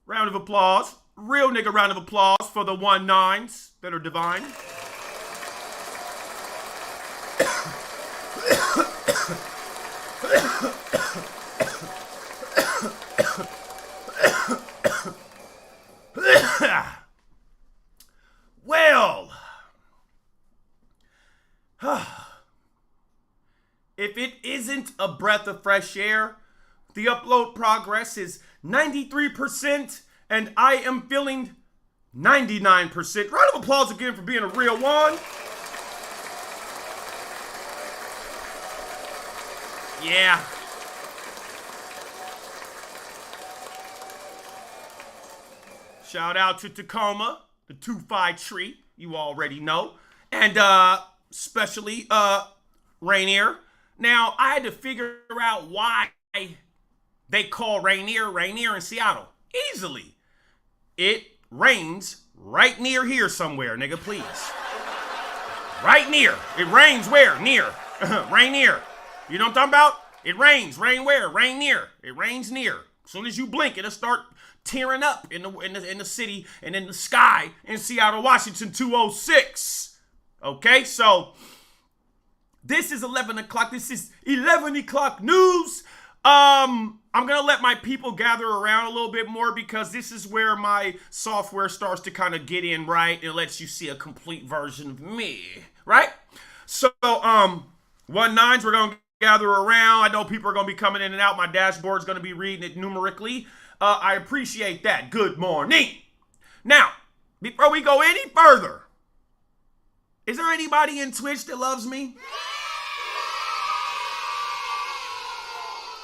Round of applause. Real nigga round of applause for the 1-9s that are divine. Well, if it isn't a breath of fresh air, the upload progress is 93% and I am feeling 99%. Round of applause again for being a real one. Yeah. Shout out to Tacoma, the 2-5 tree, you already know. And especially Rainier. Now, I had to figure out why they call Rainier in Seattle. Easily. It rains right near here somewhere, nigga, please. Right near. It rains where? Near. Rainier. You know what I'm talking about? It rains. Rain where? Rain near. It rains near. As soon as you blink, it'll start tearing up in the city and in the sky in Seattle, Washington, 206. Okay, so this is 11 o'clock. This is 11 o'clock news. I'm going to let my people gather around a little bit more because this is where my software starts to kind of get in, right? It lets you see a complete version of me, right? So, 1-9s, we're going to gather around. I know people are going to be coming in and out. My dashboard's going to be reading it numerically. I appreciate that. Good morning. Now, before we go any further, is there anybody in Twitch that loves me?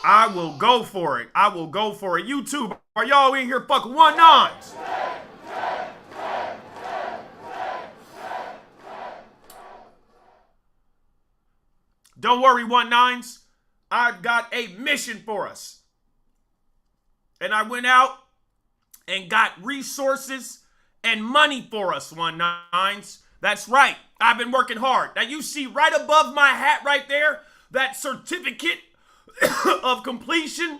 I will go for it. I will go for it. YouTube, are y'all in here fucking 1-9s? Don't worry, 1-9s. I've got a mission for us. And I went out and got resources and money for us, 1-9s. That's right. I've been working hard. Now you see right above my hat right there, that certificate of completion.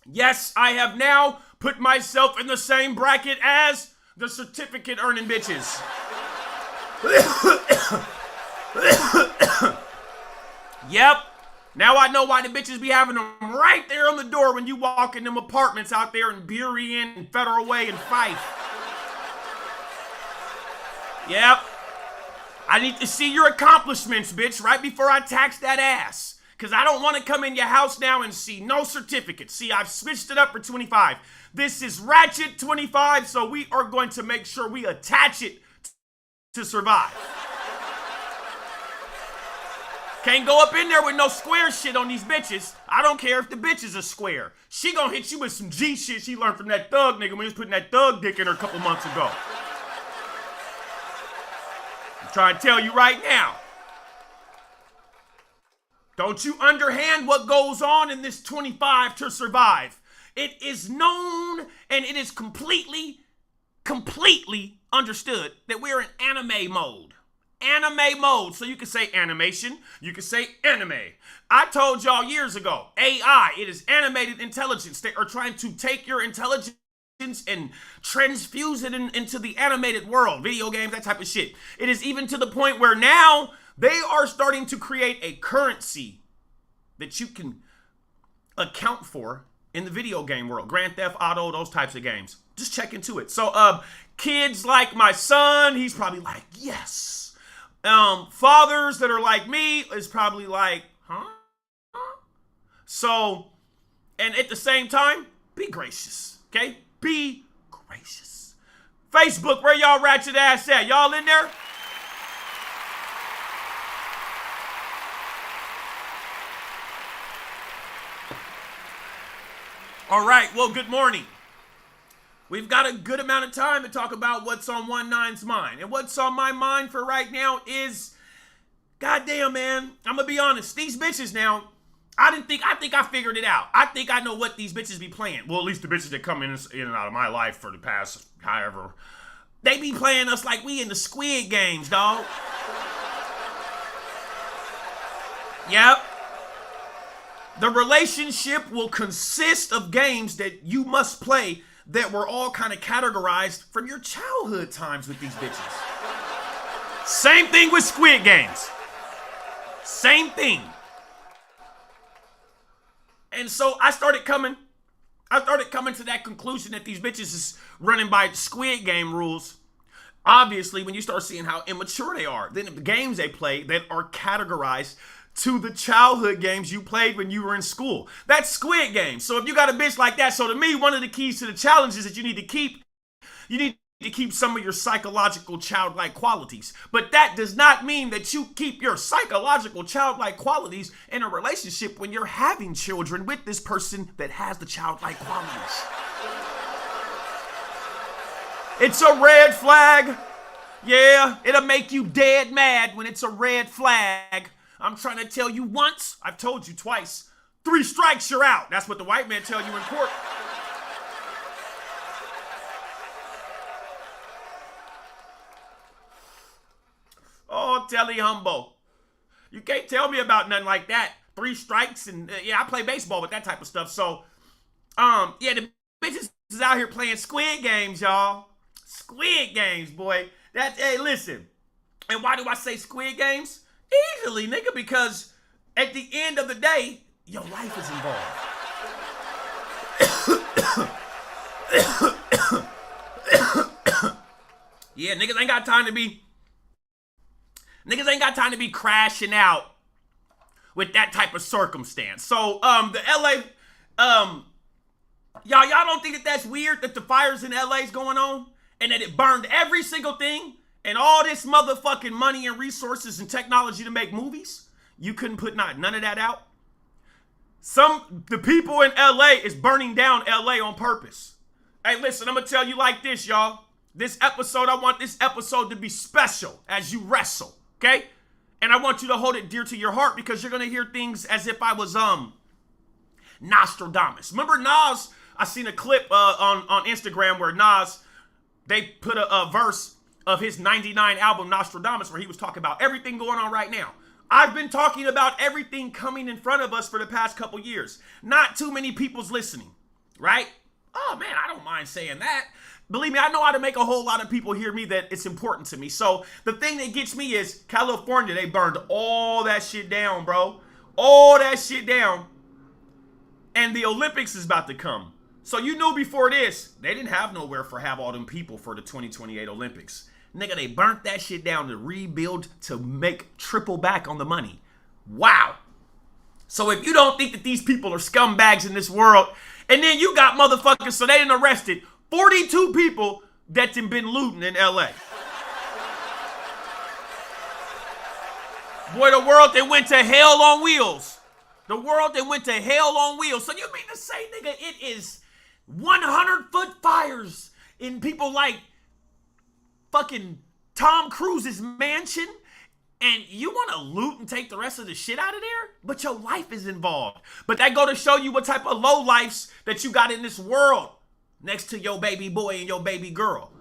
Yes, I have now put myself in the same bracket as the certificate earning bitches. Yep. Now I know why the bitches be having them right there on the door when you walk in them apartments out there in Burien and Federal Way and Fife. Yep. I need to see your accomplishments, bitch, right before I tax that ass. Because I don't want to come in your house now and see no certificate. See, I've switched it up for 25. This is Ratchet 25, so we are going to make sure we attach it to survive. Can't go up in there with no square shit on these bitches. I don't care if the bitch is a square. She gonna hit you with some G shit she learned from that thug nigga when he was putting that thug dick in her a couple months ago. I'm trying to tell you right now. Don't you underhand what goes on in this 25 to survive. It is known and it is completely understood that we're in anime mode. anime mode. So you can say animation, you can say anime. I told y'all years ago, AI, it is animated intelligence. They are trying to take your intelligence and transfuse it into the animated world, video games, that type of shit. It is even to the point where now they are starting to create a currency that you can account for in the video game world. Grand Theft Auto, those types of games. Just check into it. So kids like my son, he's probably like, yes. Fathers that are like me is probably like, huh? So, and at the same time, be gracious, okay? Be gracious. Facebook, where y'all ratchet ass at? Y'all in there? All right, well, good morning. We've got a good amount of time to talk about what's on 1-9's mind. And what's on my mind for right now is, goddamn, man, I'm going to be honest. These bitches now, I think I figured it out. I think I know what these bitches be playing. Well, at least the bitches that come in and out of my life for the past, however. They be playing us like we in the Squid Games, dog. Yep. The relationship will consist of games that you must play that were all kind of categorized from your childhood times with these bitches. Same thing with Squid Games. Same thing. And so I started coming to that conclusion that these bitches is running by Squid Game rules. Obviously, when you start seeing how immature they are, then the games they play that are categorized to the childhood games you played when you were in school. That's Squid Game. So if you got a bitch like that, so to me, one of the keys to the challenges that you need to keep some of your psychological childlike qualities. But that does not mean that you keep your psychological childlike qualities in a relationship when you're having children with this person that has the childlike qualities. It's a red flag. Yeah, it'll make you dead mad when it's a red flag. I'm trying to tell you once, I've told you twice. 3 strikes, you're out. That's what the white man tell you in court. Oh, Telly Humbo. You can't tell me about nothing like that. 3 strikes and, yeah, I play baseball with that type of stuff. So, yeah, the bitches is out here playing Squid Games, y'all. Squid Games, boy. Hey, listen. And why do I say Squid Games? Easily, nigga, because at the end of the day, your life is involved. Yeah, niggas ain't got time to be crashing out with that type of circumstance. So, the LA, y'all don't think that that's weird that the fires in LA is going on and that it burned every single thing? And all this motherfucking money and resources and technology to make movies, you couldn't put none of that out? The people in LA is burning down LA on purpose. Hey, listen, I'm gonna tell you like this, y'all. I want this episode to be special as you wrestle, okay? And I want you to hold it dear to your heart because you're gonna hear things as if I was Nostradamus. Remember Nas? I seen a clip on Instagram where Nas, they put a verse of his 99 album Nostradamus where he was talking about everything going on right now. I've been talking about everything coming in front of us for the past couple years. Not too many people's listening, right? Oh man, I don't mind saying that. Believe me, I know how to make a whole lot of people hear me that it's important to me. So the thing that gets me is California, they burned all that shit down, bro. All that shit down. And the Olympics is about to come. So you knew before this, they didn't have nowhere for have all them people for the 2028 Olympics. Nigga, they burnt that shit down to rebuild, to make triple back on the money. Wow. So if you don't think that these people are scumbags in this world, and then you got motherfuckers, so they done arrested 42 people that's been looting in LA. Boy, the world that went to hell on wheels. The world that went to hell on wheels. So you mean to say, nigga, it is 100-foot fires in people like fucking Tom Cruise's mansion, and you want to loot and take the rest of the shit out of there? But your life is involved. But that go to show you what type of low lifes that you got in this world next to your baby boy and your baby girl.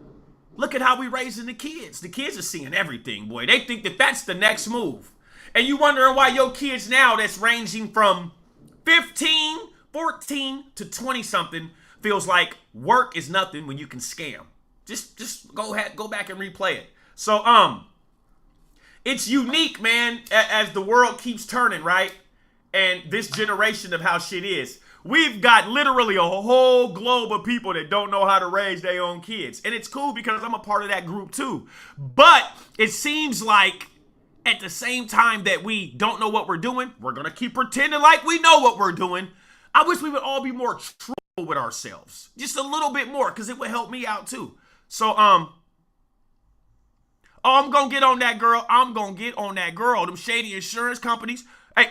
Look at how we raising the kids. The kids are seeing everything, boy. They think that that's the next move. And you wondering why your kids now that's ranging from 15, 14 to 20 something feels like work is nothing when you can scam. Just go back and replay it. So it's unique, man, as the world keeps turning, right? And this generation of how shit is. We've got literally a whole globe of people that don't know how to raise their own kids. And it's cool because I'm a part of that group too. But it seems like at the same time that we don't know what we're doing, we're going to keep pretending like we know what we're doing. I wish we would all be more true with ourselves. Just a little bit more, because it would help me out too. So, I'm going to get on that girl. I'm going to get on that girl. Them shady insurance companies. Hey.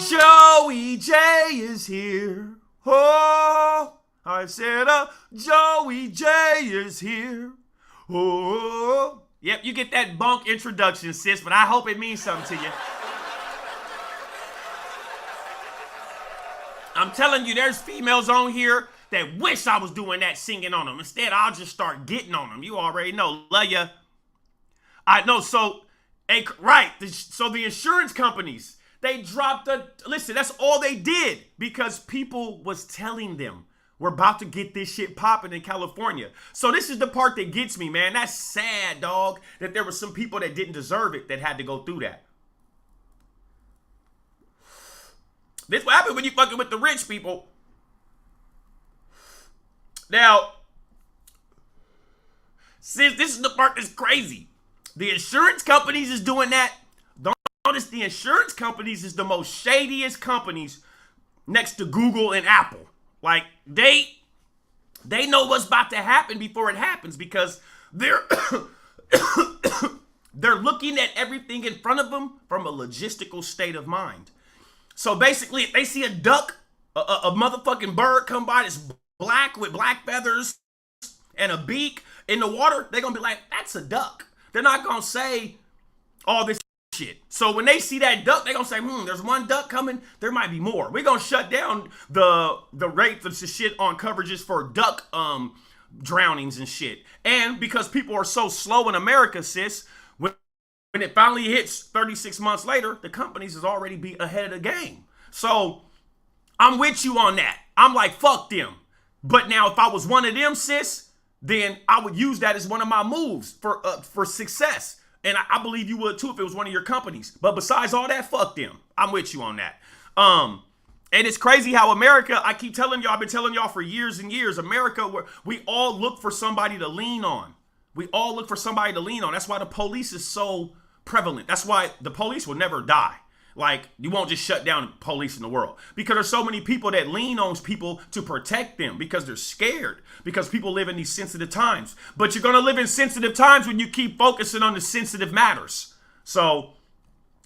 Joey J is here. Oh, I said, Joey J is here. Oh. Yep, you get that bunk introduction, sis, but I hope it means something to you. I'm telling you, there's females on here that wish I was doing that singing on them. Instead, I'll just start getting on them. You already know. Love ya. I know. So, right. So the insurance companies, they dropped listen, that's all they did because people was telling them we're about to get this shit popping in California. So this is the part that gets me, man. That's sad, dog, that there were some people that didn't deserve it that had to go through that. This what happened when you fucking with the rich people. Now, since this is the part that's crazy, the insurance companies is doing that. Don't notice the insurance companies is the most shadiest companies next to Google and Apple. Like, they know what's about to happen before it happens because they're they're looking at everything in front of them from a logistical state of mind. So basically, if they see a duck, a motherfucking bird come by that's black with black feathers and a beak in the water, they're going to be like, that's a duck. They're not going to say all this shit. So when they see that duck, they're going to say, there's one duck coming. There might be more. We're going to shut down the rates of shit on coverages for duck drownings and shit. And because people are so slow in America, sis, when it finally hits 36 months later, the companies is already be ahead of the game. So I'm with you on that. I'm like, fuck them. But now if I was one of them, sis, then I would use that as one of my moves for success. And I believe you would too if it was one of your companies. But besides all that, fuck them. I'm with you on that. And it's crazy how America, I keep telling y'all, I've been telling y'all for years and years, America, we all look for somebody to lean on. We all look for somebody to lean on. That's why the police is so prevalent. That's why the police will never die. Like, you won't just shut down police in the world because there's so many people that lean on people to protect them because they're scared, because people live in these sensitive times. But you're going to live in sensitive times when you keep focusing on the sensitive matters. So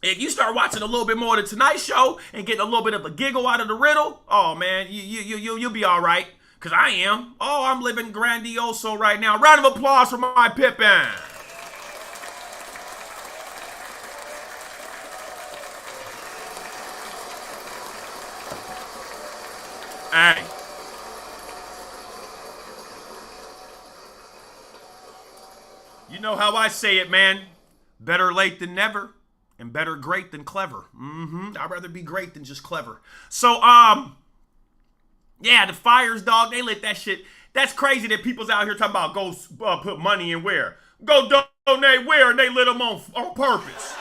if you start watching a little bit more of the Tonight Show and getting a little bit of a giggle out of the riddle, oh man, you'll be all right. Because I am. Oh, I'm living grandioso right now. Round of applause for my Pippin. Hey. You know how I say it, man. Better late than never, and better great than clever. I'd rather be great than just clever. So, yeah, the fires, dog, they lit that shit. That's crazy that people's out here talking about go put money in where? Go donate where? And they lit them on purpose.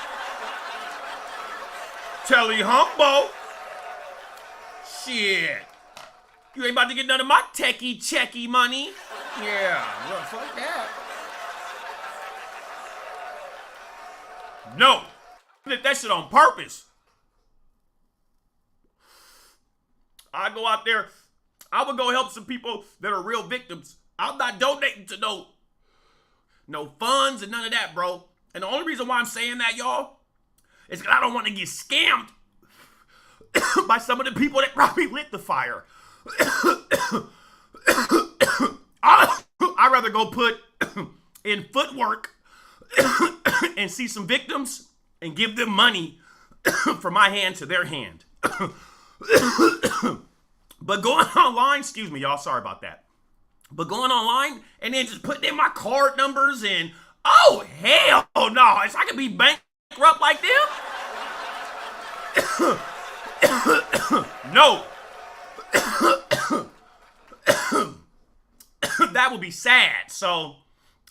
Telly Humbo. Shit. You ain't about to get none of my techie checky money. Yeah, well, fuck that. No. Lit that shit on purpose. I go out there. I would go help some people that are real victims. I'm not donating to no funds and none of that, bro. And the only reason why I'm saying that, y'all, is because I don't want to get scammed by some of the people that probably lit the fire. I'd rather go put in footwork and see some victims and give them money from my hand to their hand. But going online, excuse me, y'all, sorry about that. But going online and then just putting in my card numbers and, oh, hell no. I could be bankrupt like them? No. That would be sad. So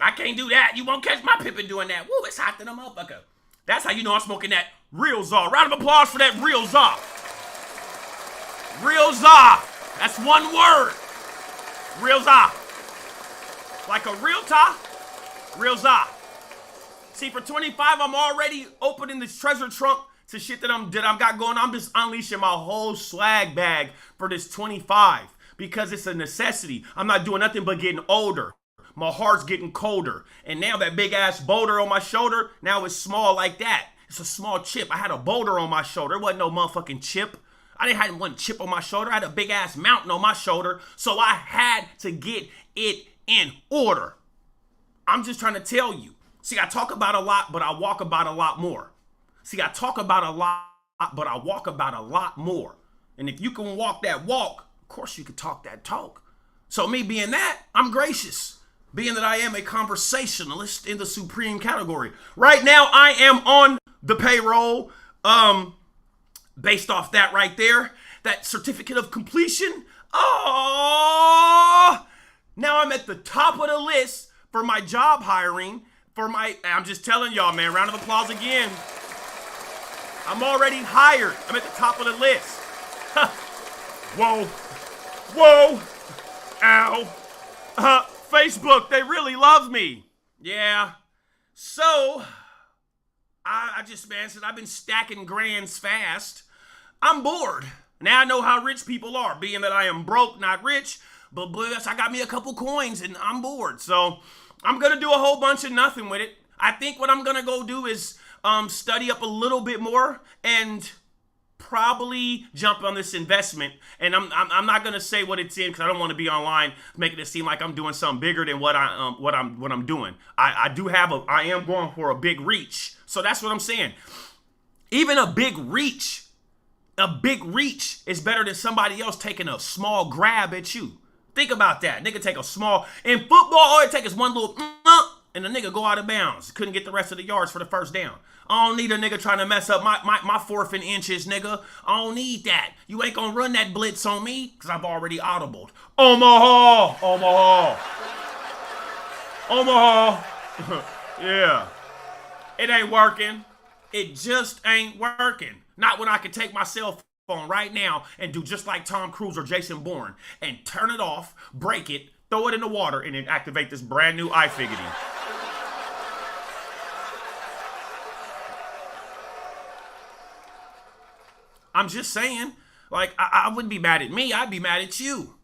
I can't do that. You won't catch my pippin doing that. Woo, it's hot than a motherfucker. That's how you know I'm smoking that real Zaw. Round of applause for that real Zaw. Real Zaw. That's one word. Real Zaw. Like a real ta, real Zaw. See, for 25, I'm already opening this treasure trunk to shit that I've got going on. I'm just unleashing my whole swag bag for this 25 because it's a necessity. I'm not doing nothing but getting older. My heart's getting colder. And now that big ass boulder on my shoulder, now it's small like that. It's a small chip. I had a boulder on my shoulder. It wasn't no motherfucking chip. I didn't have one chip on my shoulder. I had a big ass mountain on my shoulder. So I had to get it in order. I'm just trying to tell you. See, I talk about a lot, but I walk about a lot more. See, I talk about a lot, but I walk about a lot more. And if you can walk that walk, of course you can talk that talk. So me being that, I'm gracious. Being that I am a conversationalist in the supreme category. Right now, I am on the payroll. Based off that right there, that certificate of completion. Oh, now I'm at the top of the list for my job hiring. I'm just telling y'all, man, round of applause again. I'm already hired. I'm at the top of the list. Whoa. Ow. Facebook, they really love me. Yeah. So, I just, man, since I've been stacking grands fast, I'm bored. Now I know how rich people are, being that I am broke, not rich, but I got me a couple coins and I'm bored. So I'm going to do a whole bunch of nothing with it. I think what I'm going to go do is study up a little bit more and probably jump on this investment. And I'm not going to say what it's in because I don't want to be online making it seem like I'm doing something bigger than what I'm doing. I am going for a big reach. So that's what I'm saying. Even a big reach is better than somebody else taking a small grab at you. Think about that. Nigga take a small, in football, all it takes is one little, and the nigga go out of bounds. Couldn't get the rest of the yards for the first down. I don't need a nigga trying to mess up my fourth and inches, nigga. I don't need that. You ain't gonna run that blitz on me, because I've already audibled. Omaha. Yeah. It ain't working. It just ain't working. Not when I can take my cell phone right now and do just like Tom Cruise or Jason Bourne and turn it off, break it, throw it in the water, and then activate this brand new iFiggity. I'm just saying, like, I wouldn't be mad at me. I'd be mad at you.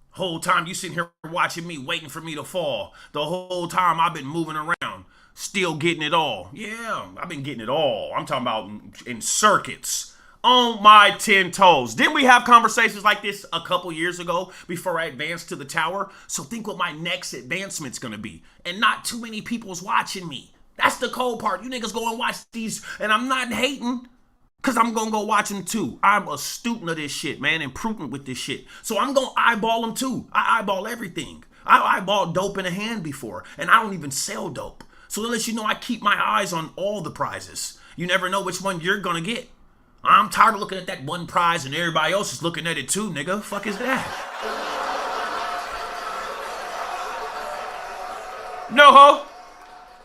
Whole time you sitting here watching me, waiting for me to fall. The whole time I've been moving around, still getting it all. Yeah, I've been getting it all. I'm talking about in circuits. On my 10 toes. Didn't we have conversations like this a couple years ago before I advanced to the tower? So think what my next advancement's gonna be. And not too many people's watching me. That's the cold part. You niggas go and watch these, and I'm not hating, because I'm gonna go watch them too. I'm a student of this shit, man, and prudent with this shit. So I'm gonna eyeball them too. I eyeball everything. I eyeballed dope in a hand before, and I don't even sell dope. So to let you know, I keep my eyes on all the prizes. You never know which one you're gonna get. I'm tired of looking at that one prize and everybody else is looking at it too, nigga. Fuck is that? No ho.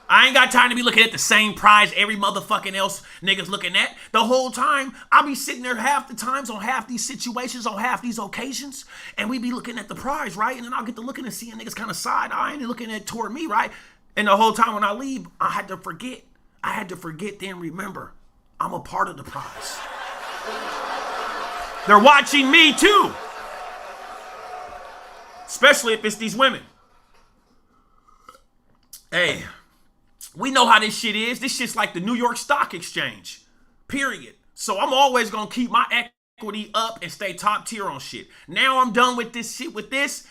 I ain't got time to be looking at the same prize every motherfucking else niggas looking at. The whole time, I'll be sitting there half the times on half these situations, on half these occasions, and we be looking at the prize, right? And then I'll get to looking and seeing niggas kind of side-eyeing and looking at toward me, right? And the whole time when I leave, I had to forget, then remember, I'm a part of the prize. They're watching me too. Especially if it's these women. Hey, we know how this shit is. This shit's like the New York Stock Exchange. Period. So I'm always gonna keep my equity up and stay top tier on shit. Now I'm done with this shit with this.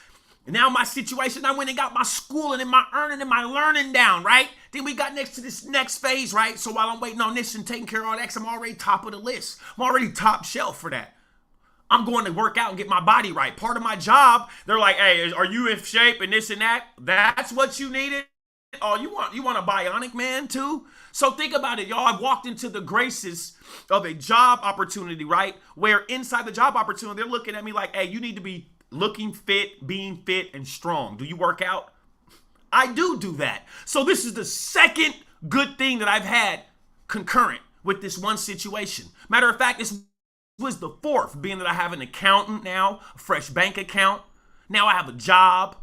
And now my situation, I went and got my schooling and my earning and my learning down, right? Then we got next to this next phase, right? So while I'm waiting on this and taking care of all that, I'm already top of the list. I'm already top shelf for that. I'm going to work out and get my body right. Part of my job, they're like, hey, are you in shape and this and that? That's what you needed? Oh, you want a bionic man too? So think about it, y'all. I've walked into the graces of a job opportunity, right? Where inside the job opportunity, they're looking at me like, hey, you need to be looking fit, being fit, and strong. Do you work out? I do that. So this is the second good thing that I've had concurrent with this one situation. Matter of fact, this was the fourth, being that I have an accountant now, a fresh bank account. Now I have a job.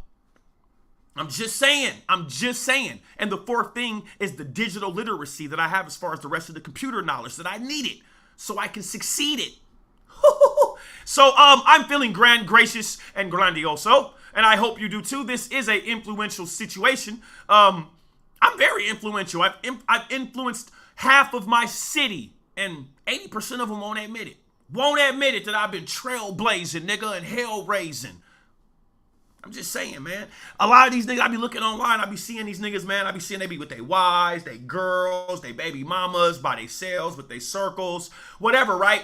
I'm just saying. And the fourth thing is the digital literacy that I have as far as the rest of the computer knowledge that I needed so I can succeed it. So I'm feeling grand, gracious, and grandioso, and I hope you do too. This is a influential situation. I'm very influential. I've influenced half of my city, and 80% of them won't admit it. Won't admit it that I've been trailblazing, nigga, and hell raising. I'm just saying, man. A lot of these niggas, I be looking online, I be seeing these niggas, man. I be seeing they be with their wives, their girls, their baby mamas, by themselves, with their circles, whatever, right?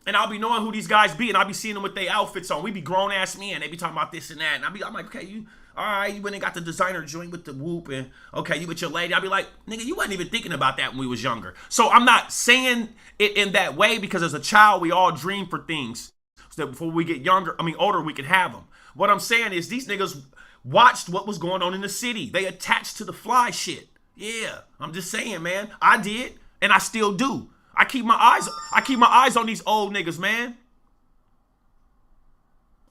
And I'll be knowing who these guys be, and I'll be seeing them with their outfits on. We be grown-ass men. They be talking about this and that. And I'm like, okay, you, all right, you went and got the designer joint with the whoop, and okay, you with your lady. I'll be like, nigga, you wasn't even thinking about that when we was younger. So I'm not saying it in that way because as a child, we all dream for things so that before we get older, we can have them. What I'm saying is these niggas watched what was going on in the city. They attached to the fly shit. Yeah, I'm just saying, man. I did, and I still do. I keep my eyes on these old niggas, man.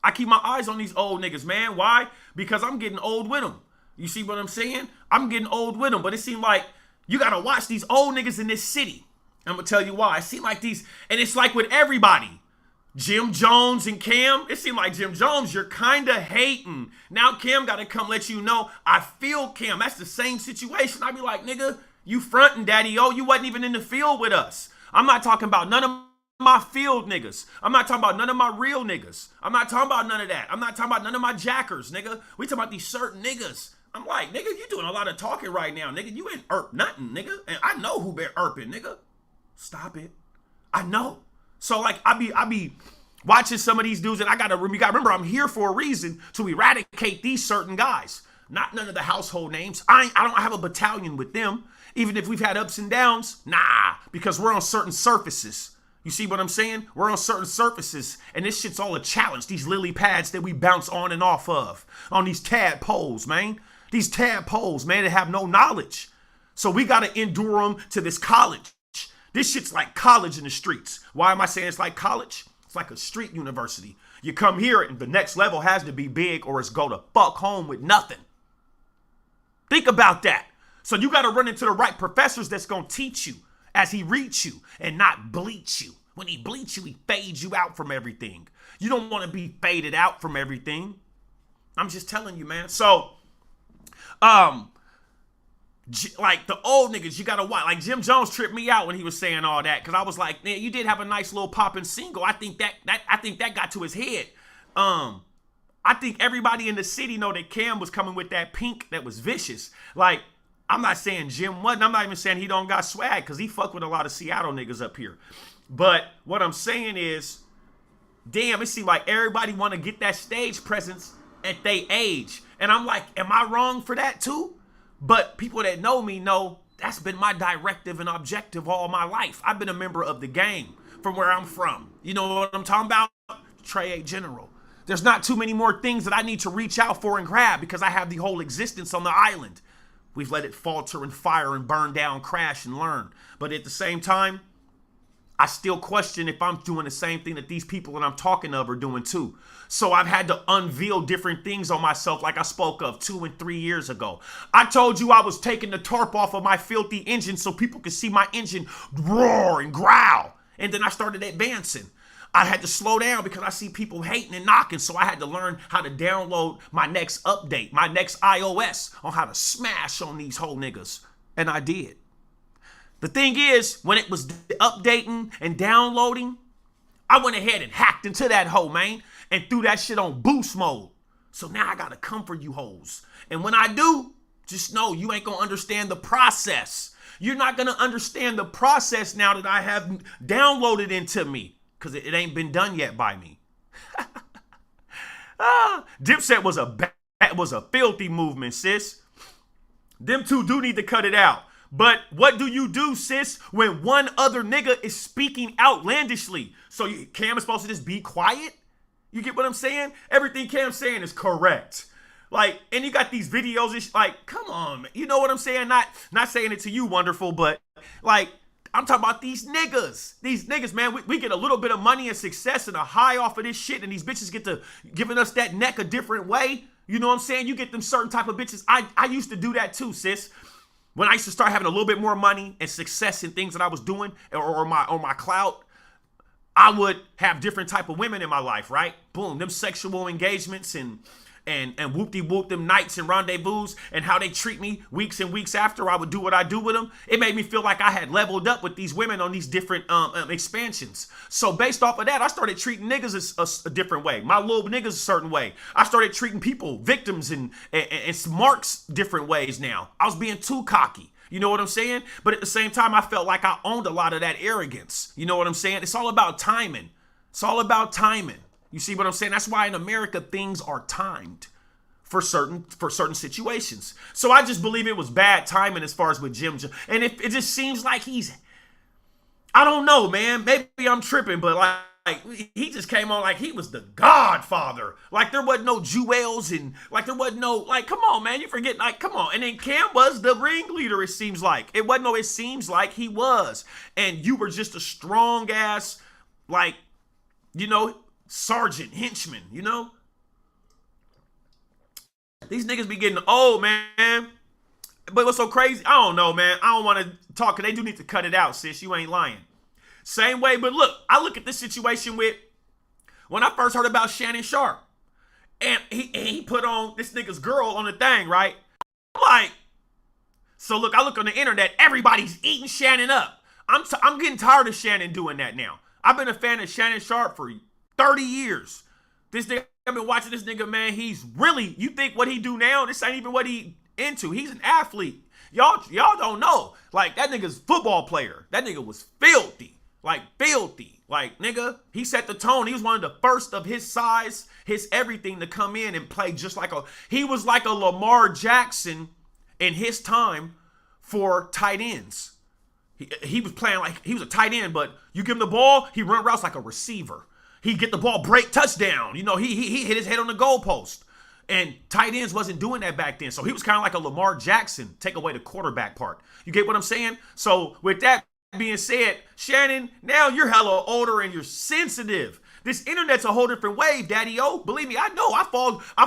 I keep my eyes on these old niggas, man. Why? Because I'm getting old with them. You see what I'm saying? I'm getting old with them, but it seemed like you gotta watch these old niggas in this city. I'm gonna tell you why. It seemed like these, and it's like with everybody. Jim Jones and Cam, it seemed like Jim Jones, you're kind of hating. Now Cam got to come let you know, I feel Cam. That's the same situation. I be like, nigga, you fronting, daddy-o. You wasn't even in the field with us. I'm not talking about none of my field niggas. I'm not talking about none of my real niggas. I'm not talking about none of that. I'm not talking about none of my jackers, nigga. We talking about these certain niggas. I'm like, nigga, you doing a lot of talking right now, nigga. You ain't erp nothing, nigga. And I know who been erping, nigga. Stop it. I know. So like I be watching some of these dudes, and you gotta remember I'm here for a reason to eradicate these certain guys. Not none of the household names. I don't have a battalion with them. Even if we've had ups and downs, nah, because we're on certain surfaces. You see what I'm saying? We're on certain surfaces, and this shit's all a challenge. These lily pads that we bounce on and off of. On these tadpoles, man. These tadpoles, man, that have no knowledge. So we gotta endure them to this college. This shit's like college in the streets. Why am I saying it's like college? It's like a street university. You come here and the next level has to be big or it's go to fuck home with nothing. Think about that. So you got to run into the right professors that's going to teach you as he reads you and not bleach you. When he bleach you, he fades you out from everything. You don't want to be faded out from everything. I'm just telling you, man. So, like the old niggas, you gotta watch. Like Jim Jones tripped me out when he was saying all that, because I was like, man, you did have a nice little popping single. I think that got to his head. I think everybody in the city know that Cam was coming with that pink that was vicious. Like, I'm not saying Jim wasn't. I'm not even saying he don't got swag, because he fuck with a lot of Seattle niggas up here. But what I'm saying is, damn, it seems like everybody want to get that stage presence at their age. And I'm like, am I wrong for that too? But people that know me know that's been my directive and objective all my life. I've been a member of the game from where I'm from. You know what I'm talking about? Trey A. General. There's not too many more things that I need to reach out for and grab because I have the whole existence on the island. We've let it falter and fire and burn down, crash and learn. But at the same time, I still question if I'm doing the same thing that these people that I'm talking of are doing too. So I've had to unveil different things on myself like I spoke of 2 and 3 years ago. I told you I was taking the tarp off of my filthy engine so people could see my engine roar and growl. And then I started advancing. I had to slow down because I see people hating and knocking. So I had to learn how to download my next update, my next iOS on how to smash on these whole niggas. And I did. The thing is, when it was updating and downloading, I went ahead and hacked into that hoe, man, and threw that shit on boost mode. So now I gotta come for you hoes. And when I do, just know you ain't gonna understand the process. You're not gonna understand the process now that I have downloaded into me, because it ain't been done yet by me. Dipset was a filthy movement, sis. Them two do need to cut it out. But what do you do, sis, when one other nigga is speaking outlandishly? So Cam is supposed to just be quiet? You get what I'm saying? Everything Cam's saying is correct. Like, and you got these videos, it's like, come on, man. You know what I'm saying? Not saying it to you, wonderful, but like, I'm talking about these niggas. These niggas, man, we get a little bit of money and success and a high off of this shit, and these bitches get to giving us that neck a different way. You know what I'm saying? You get them certain type of bitches. I used to do that too, sis. When I used to start having a little bit more money and success in things that I was doing or my clout, I would have different type of women in my life, right? Boom, them sexual engagements and whoop-de-whoop them nights and rendezvous and how they treat me weeks and weeks after I would do what I do with them. It made me feel like I had leveled up with these women on these different expansions. So based off of that, I started treating niggas a different way. My little niggas a certain way. I started treating people, victims and marks different ways now. I was being too cocky. You know what I'm saying? But at the same time, I felt like I owned a lot of that arrogance. You know what I'm saying? It's all about timing. It's all about timing. You see what I'm saying? That's why in America, things are timed for certain situations. So I just believe it was bad timing as far as with Jim. And it just seems like I don't know, man. Maybe I'm tripping, but like he just came on like he was the Godfather. Like there wasn't no jewels and like there wasn't no, like, come on, man. You forget, like, come on. And then Cam was the ringleader, it seems like. It seems like he was. And you were just a strong ass, like, you know, sergeant, henchman, you know? These niggas be getting old, man. But what's so crazy? I don't know, man. I don't want to talk, because they do need to cut it out, sis. You ain't lying. Same way, but look, I look at this situation with, when I first heard about Shannon Sharp, and he put on this nigga's girl on the thing, right? I'm like, so look, I look on the internet, everybody's eating Shannon up. I'm getting tired of Shannon doing that now. I've been a fan of Shannon Sharp for 30 years. This nigga, I've been watching this nigga, man. He's really, you think what he do now, this ain't even what he into. He's an athlete. Y'all don't know. Like, that nigga's football player. That nigga was filthy. Like, filthy. Like, nigga, he set the tone. He was one of the first of his size, his everything to come in and play just like he was like a Lamar Jackson in his time for tight ends. He was playing like, he was a tight end, but you give him the ball, he run routes like a receiver. He get the ball, break, touchdown. You know, he hit his head on the goalpost. And tight ends wasn't doing that back then. So he was kind of like a Lamar Jackson, take away the quarterback part. You get what I'm saying? So with that being said, Shannon, now you're hella older and you're sensitive. This internet's a whole different wave, daddy-o. Believe me, I know. I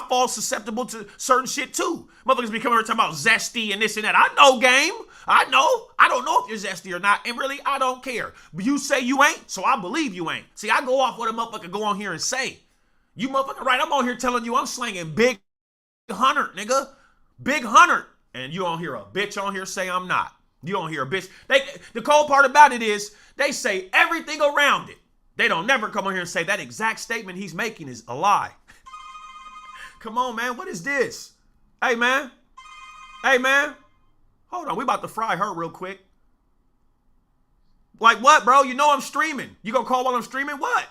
fall susceptible to certain shit too. Motherfuckers be coming here talking about zesty and this and that. I know, game. I know. I don't know if you're zesty or not. And really, I don't care. But you say you ain't, so I believe you ain't. See, I go off what a motherfucker go on here and say. You motherfucker, right? I'm on here telling you I'm slanging big 100, nigga. Big 100. And you don't hear a bitch on here say I'm not. You don't hear a bitch. The cold part about it is they say everything around it. They don't never come on here and say that exact statement he's making is a lie. Come on, man. What is this? Hey, man. Hey, man. Hold on. We about to fry her real quick. Like what, bro? You know I'm streaming. You gonna call while I'm streaming? What?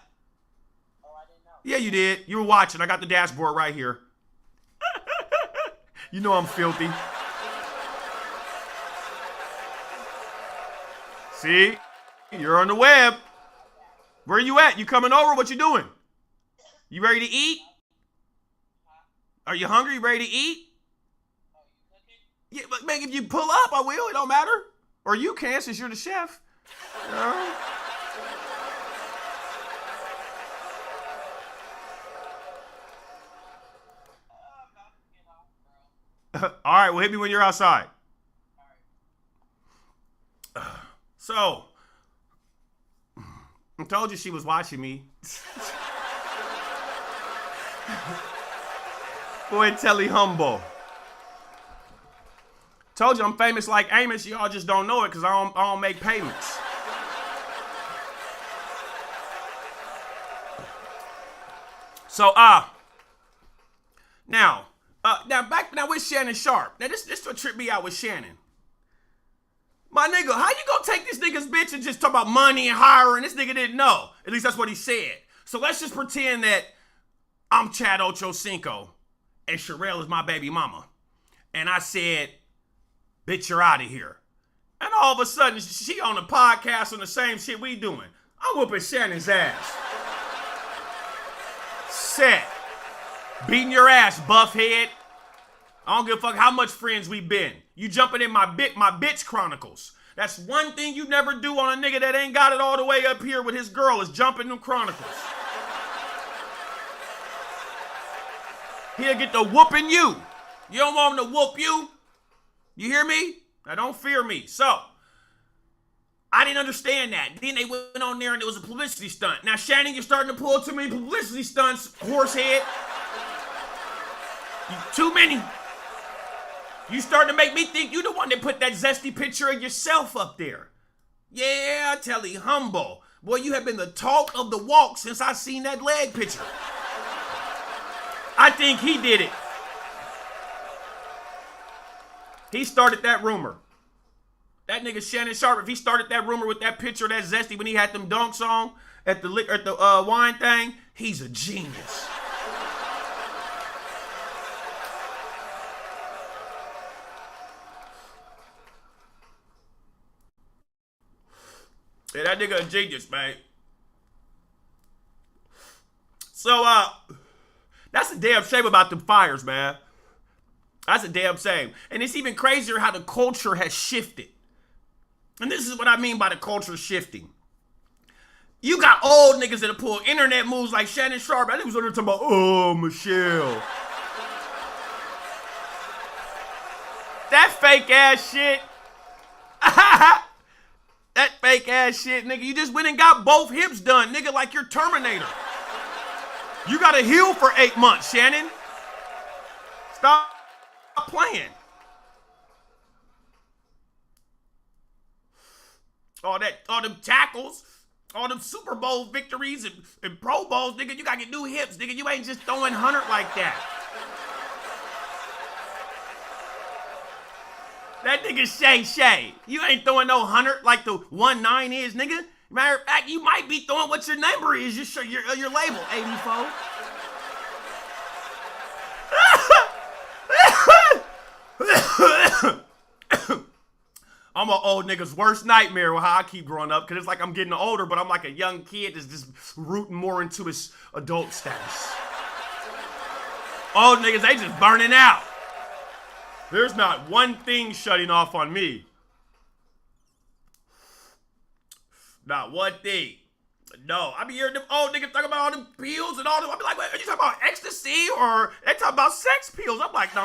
Oh, I didn't know. Yeah, you did. You were watching. I got the dashboard right here. You know I'm filthy. See? You're on the web. Where you at? You coming over? What you doing? You ready to eat? Are you hungry? You ready to eat? Yeah, but man, if you pull up, I will. It don't matter. Or you can, since you're the chef. All right, well, hit me when you're outside. So, I told you she was watching me. Boy, Telly Humble. Told you I'm famous like Amos. Y'all just don't know it because I don't make payments. So, now with Shannon Sharp. Now, this what tripped me out with Shannon. My nigga, how you gonna take this nigga's bitch and just talk about money and hiring? This nigga didn't know. At least that's what he said. So let's just pretend that I'm Chad Ochocinco and Sherelle is my baby mama. And I said, bitch, you're out of here. And all of a sudden, she on the podcast on the same shit we doing. I'm whooping Shannon's ass. Set. Beating your ass, buffhead. I don't give a fuck how much friends we been. You jumping in my bitch chronicles. That's one thing you never do on a nigga that ain't got it all the way up here with his girl is jumping them chronicles. He'll get to whooping you. You don't want him to whoop you? You hear me? Now don't fear me. So, I didn't understand that. Then they went on there and it was a publicity stunt. Now, Shannon, you're starting to pull too many publicity stunts, horsehead. Too many. You starting to make me think you the one that put that zesty picture of yourself up there. Yeah, Telly, humble. Boy, you have been the talk of the walk since I seen that leg picture. I think he did it. He started that rumor. That nigga Shannon Sharp, if he started that rumor with that picture of that zesty when he had them dunks on at the wine thing, he's a genius. Yeah, that nigga a genius, man. So, that's a damn shame about them fires, man. That's a damn shame. And it's even crazier how the culture has shifted. And this is what I mean by the culture shifting. You got old niggas that pull internet moves like Shannon Sharp. I think was on there talking about, oh, Michelle. That fake ass shit. That fake ass shit, nigga. You just went and got both hips done, nigga, like you're Terminator. You gotta heal for 8 months, Shannon. Stop playing. All them tackles, all them Super Bowl victories and Pro Bowls, nigga, you gotta get new hips, nigga. You ain't just throwing 100 like that. That nigga Shay. You ain't throwing no 100 like the 19 is, nigga. Matter of fact, you might be throwing what your number is, your label, 84. I'm an old nigga's worst nightmare with how I keep growing up, because it's like I'm getting older, but I'm like a young kid that's just rooting more into his adult status. Old niggas, they just burning out. There's not one thing shutting off on me. Not one thing. No, I be hearing them old niggas talking about all them pills and all them. I be like, wait, are you talking about ecstasy or they talking about sex pills? I'm like, no.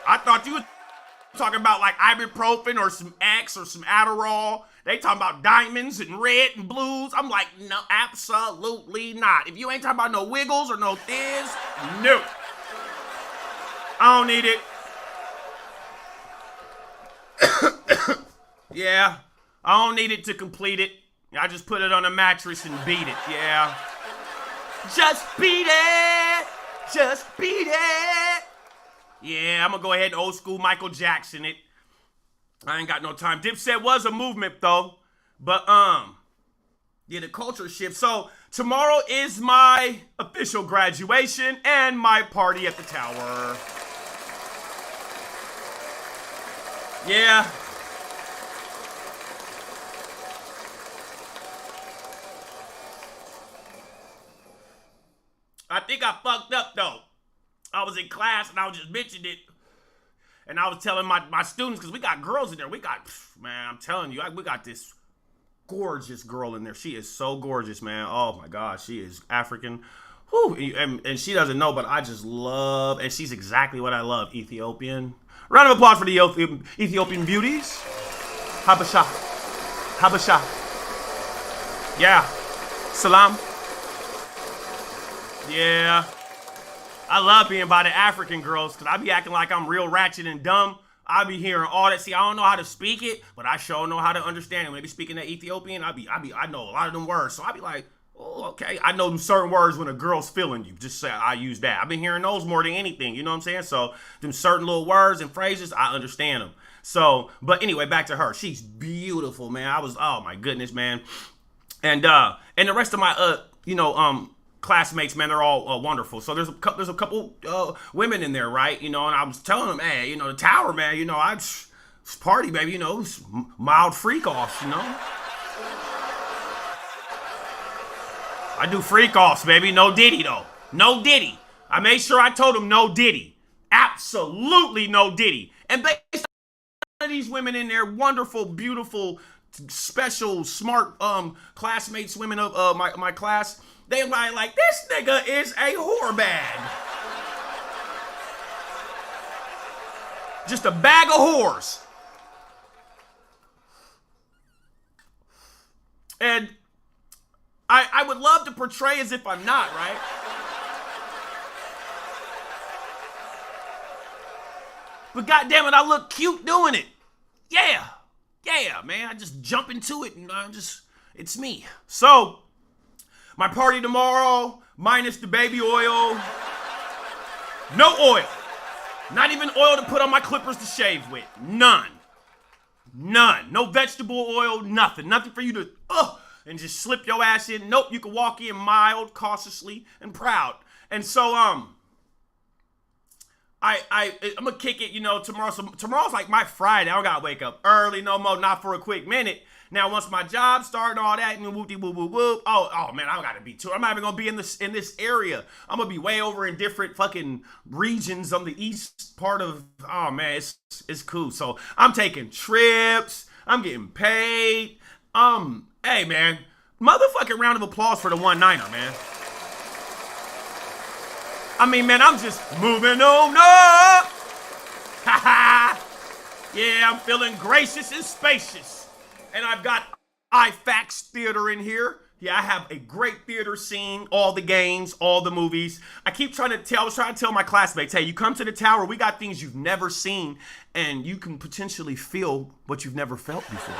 I thought you was talking about like ibuprofen or some X or some Adderall. They talking about diamonds and red and blues. I'm like, no, absolutely not. If you ain't talking about no Wiggles or no Thins, no. I don't need it. Yeah, I don't need it to complete it. I just put it on a mattress and beat it, yeah. Just beat it. Just beat it. Yeah, I'm gonna go ahead and old school Michael Jackson it. I ain't got no time. Dipset was a movement though. But yeah, the culture shift. So tomorrow is my official graduation and my party at the tower. Yeah. I think I fucked up though. I was in class and I was just mentioning it. And I was telling my students, because we got girls in there. We got, man, I'm telling you, we got this gorgeous girl in there. She is so gorgeous, man. Oh my God, she is African. Whew. And she doesn't know, but I just love, and she's exactly what I love, Ethiopian. Round of applause for the Ethiopian beauties. Habasha. Yeah. Salam. Yeah. I love being by the African girls because I be acting like I'm real ratchet and dumb. I be hearing all that. See, I don't know how to speak it, but I sure know how to understand it. When they be speaking that Ethiopian, I know a lot of them words. So I be like, oh, okay. I know them certain words when a girl's feeling you. Just say I use that. I've been hearing those more than anything. You know what I'm saying? So them certain little words and phrases, I understand them. So, but anyway, back to her. She's beautiful, man. Oh my goodness, man. And the rest of my classmates, man, they're all wonderful. So there's a couple women in there, right? And I was telling them, hey, the tower, man, I just party, baby, it's mild freak offs. I do freak offs, baby. No Diddy, though. No Diddy. I made sure I told them no Diddy. Absolutely no Diddy. And based on these women in there, wonderful, beautiful, special, smart classmates, women of my class, they like, this nigga is a whore bag. Just a bag of whores. And I would love to portray as if I'm not, right? But goddamn it, I look cute doing it. Yeah, man. I just jump into it and it's me. So, my party tomorrow, minus the baby oil. No oil. Not even oil to put on my clippers to shave with. None. No vegetable oil, nothing. Nothing for you to, and just slip your ass in. Nope, you can walk in mild, cautiously, and proud. And so, I'm gonna kick it, tomorrow. So tomorrow's like my Friday. I don't gotta wake up early no more, not for a quick minute. Now, once my job started and all that, and whoop whoop whoop whoop. Oh man, I don't gotta be too. I'm not even gonna be in this area. I'm gonna be way over in different fucking regions on the east part of. Oh man, it's cool. So I'm taking trips. I'm getting paid. Hey man, motherfucking round of applause for the one-niner, man. I mean, man, I'm just moving on up. Ha ha. Yeah, I'm feeling gracious and spacious. And I've got IFAX Theater in here. Yeah, I have a great theater scene, all the games, all the movies. I was trying to tell my classmates, hey, you come to the tower, we got things you've never seen, and you can potentially feel what you've never felt before.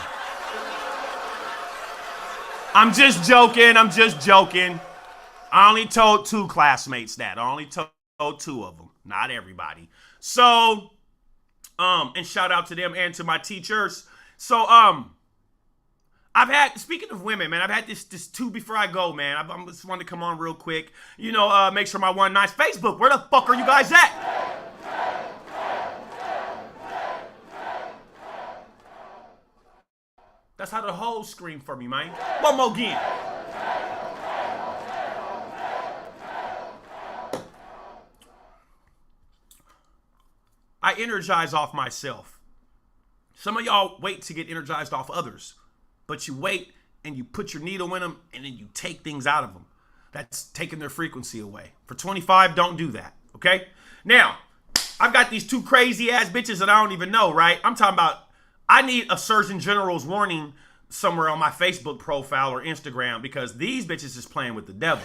I'm just joking. I only told 2 classmates that. I only told 2 of them, not everybody. So, and shout out to them and to my teachers. So, speaking of women, man, I've had this 2 before I go, man. I just wanted to come on real quick. Make sure my one nice Facebook. Where the fuck are you guys at? That's how the hoes scream for me, man. One more again. I energize off myself. Some of y'all wait to get energized off others, but you wait and you put your needle in them and then you take things out of them. That's taking their frequency away. For 25, don't do that, okay? Now, I've got these 2 crazy ass bitches that I don't even know, right? I'm talking about, I need a Surgeon General's warning somewhere on my Facebook profile or Instagram because these bitches is playing with the devil.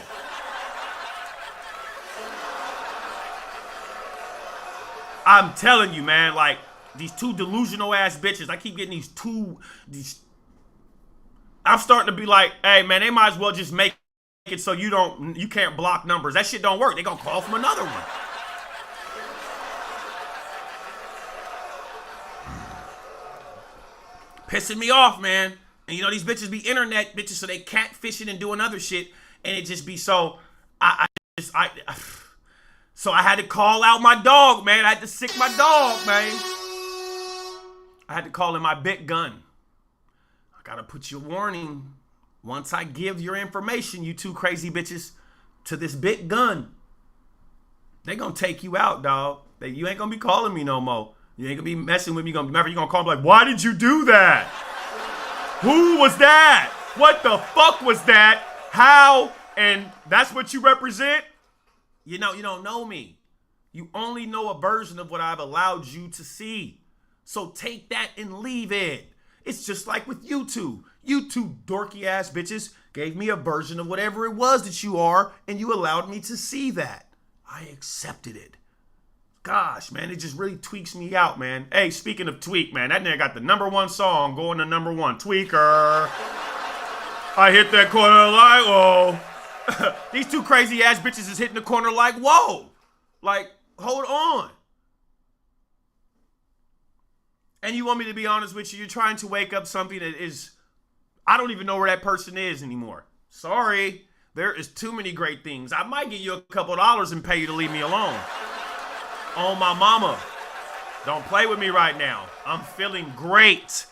I'm telling you, man, like, these 2 delusional ass bitches, I keep getting these I'm starting to be like, hey, man, they might as well just make it so you can't block numbers. That shit don't work. They gonna call from another one. Pissing me off, man. And these bitches be internet bitches, so they catfishing and doing other shit, and it just be so, so I had to call out my dog, man. I had to sick my dog, man. I had to call in my big gun. I gotta put you a warning. Once I give your information, you 2 crazy bitches, to this big gun, they gonna take you out, dog. You ain't gonna be calling me no more. You ain't gonna be messing with me. Remember, you gonna call me like, why did you do that? Who was that? What the fuck was that? How? And that's what you represent? You don't know me. You only know a version of what I've allowed you to see. So take that and leave it. It's just like with you two. You 2 dorky ass bitches gave me a version of whatever it was that you are, and you allowed me to see that. I accepted it. Gosh, man, it just really tweaks me out, man. Hey, speaking of tweak, man, that nigga got the #1 song going to #1. Tweaker. I hit that corner like, whoa. These 2 crazy ass bitches is hitting the corner like, whoa. Like, hold on. And you want me to be honest with you, you're trying to wake up something that is, I don't even know where that person is anymore. Sorry. There is too many great things. I might give you a couple dollars and pay you to leave me alone. Oh, my mama. Don't play with me right now. I'm feeling great.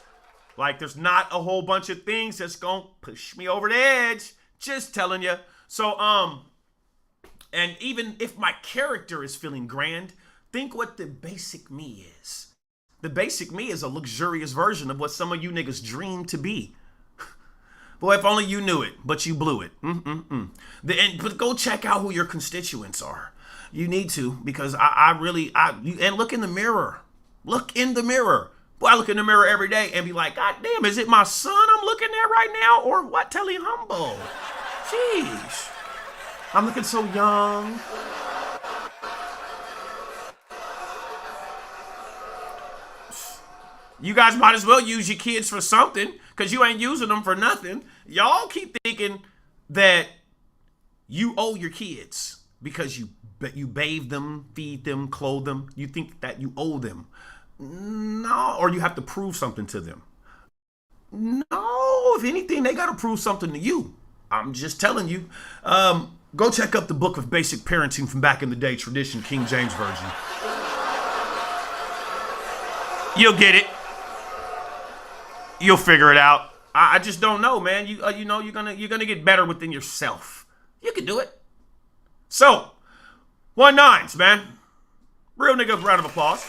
Like there's not a whole bunch of things that's going to push me over the edge. Just telling you. So, and even if my character is feeling grand, think what the basic me is. The basic me is a luxurious version of what some of you niggas dream to be. Boy, if only you knew it, but you blew it. But go check out who your constituents are. You need to, because and look in the mirror. Look in the mirror. Boy, I look in the mirror every day and be like, God damn, is it my son I'm looking at right now? Or what? Telly Humbo. Jeez. I'm looking so young. You guys might as well use your kids for something, because you ain't using them for nothing. Y'all keep thinking that you owe your kids because you bathe them, feed them, clothe them. You think that you owe them. No, or you have to prove something to them. No, if anything, they got to prove something to you. I'm just telling you. Go check up the book of basic parenting from back in the day, tradition, King James Version. You'll get it. You'll figure it out. I just don't know, man. You know you're gonna get better within yourself. You can do it. So, 1-9s, man. Real nigga, round of applause.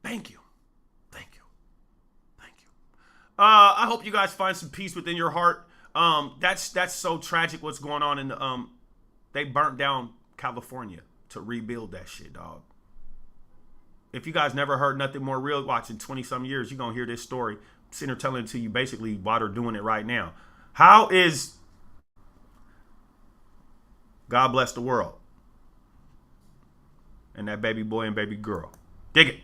Thank you. Thank you. Thank you. I hope you guys find some peace within your heart. That's so tragic what's going on in the they burnt down California to rebuild that shit, dog. If you guys never heard nothing more real, watching 20-some years, you're gonna hear this story. I'm sitting here telling it to you basically while they're doing it right now. How is God bless the world and that baby boy and baby girl? Dig it.